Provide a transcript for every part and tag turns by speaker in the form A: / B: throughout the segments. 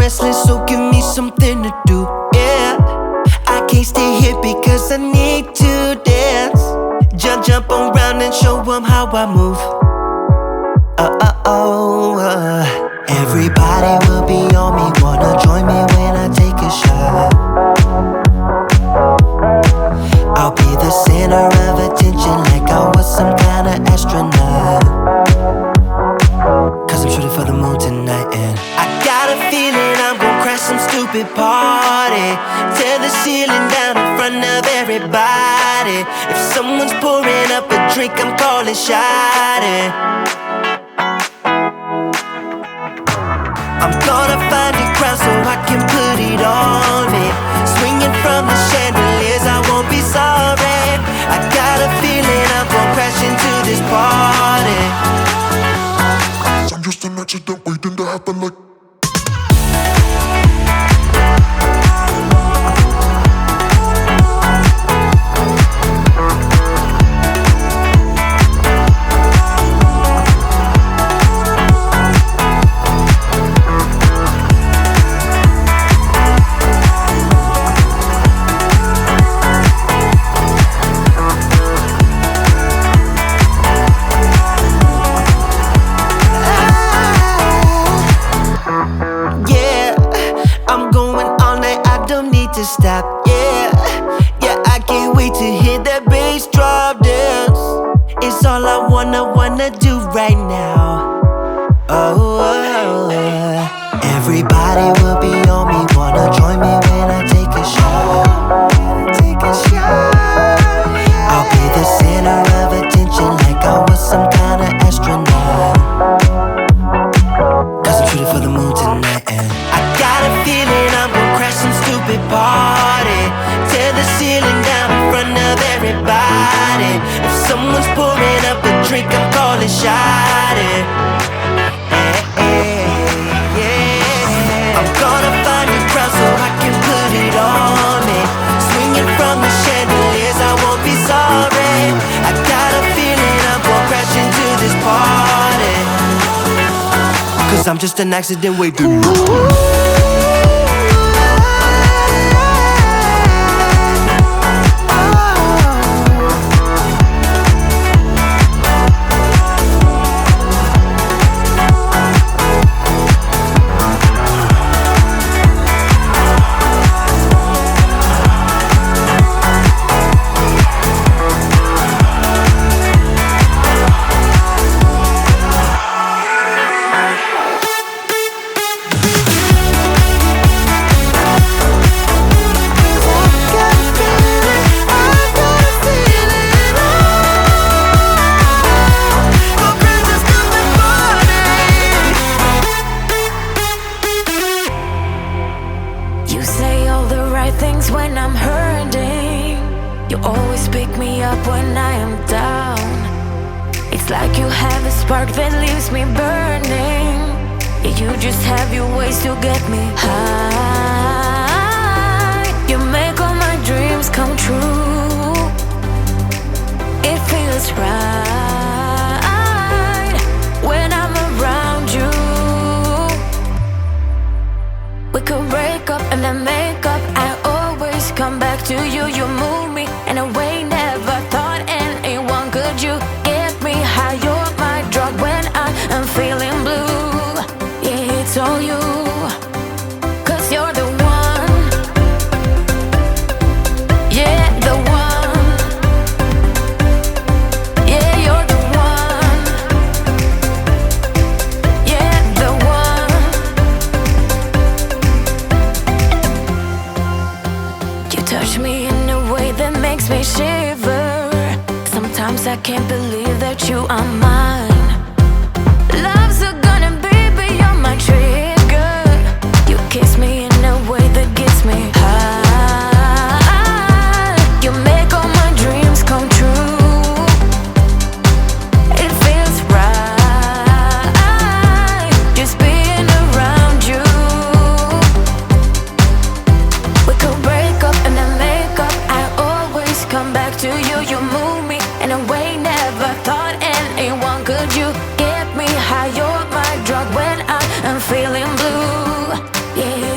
A: restless, so give me something to do, yeah. I can't stay here because I need to dance. Jump around and show them how I move. Everybody will be on me, wanna join me when I take a shot. I'll be the center of attention like I was some kind of astronaut. Cause I'm shooting for the moon tonight, and I got a feeling I'm gonna crash some stupid party. Tear the ceiling down in front of everybody. If someone's pouring up a drink, I'm calling shawty. I'm gonna find a crowd so I can put it on me. Swinging from the chandeliers, I won't be sorry. I got a feeling I'm gonna crash into this party.
B: I'm just an accident waiting to happen like.
A: To stop, yeah, I can't wait to hear that bass drop dance. It's all I wanna do right now. Everybody will be on me, wanna join me when I take a shot. I'll be the center of attention like I was some kind of astronaut. Cause I'm shooting for the moon tonight, and I got a feeling I'm gonna crash some stupid party. Tear the ceiling down in front of everybody. If someone's pouring up a drink, I'm calling shawty. I'm gonna find a crowd so I can put it on me. Swinging from the chandeliers, I won't be sorry. I got a feeling I'm gonna crash into this party. Cause I'm just an accident waiting.
C: When I'm hurting, you always pick me up when I am down. It's like you have a spark that leaves me burning. Yeah, you just have your ways to get me high. You make all my dreams come true. It feels right when I'm around you. We could break up and then make up. Come back to you, you move me in a way never thought anyone could. You get me high, you're my drug when I am feeling blue. Yeah, it's all you, cause you're the one. Yeah, the one. Yeah, you're the one. Yeah, the one. You touch me in a way that makes me shiver. Sometimes I can't believe that you are mine. Love's gonna be beyond my trigger. You kiss me in a way that gets me high. You make all my dreams come true. It feels right just being around you. We could break up and then make up. I always come back to you. You move me in a way never thought anyone could. You get me high, you're my drug when I am feeling blue. Yeah.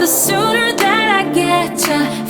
C: the sooner that I get to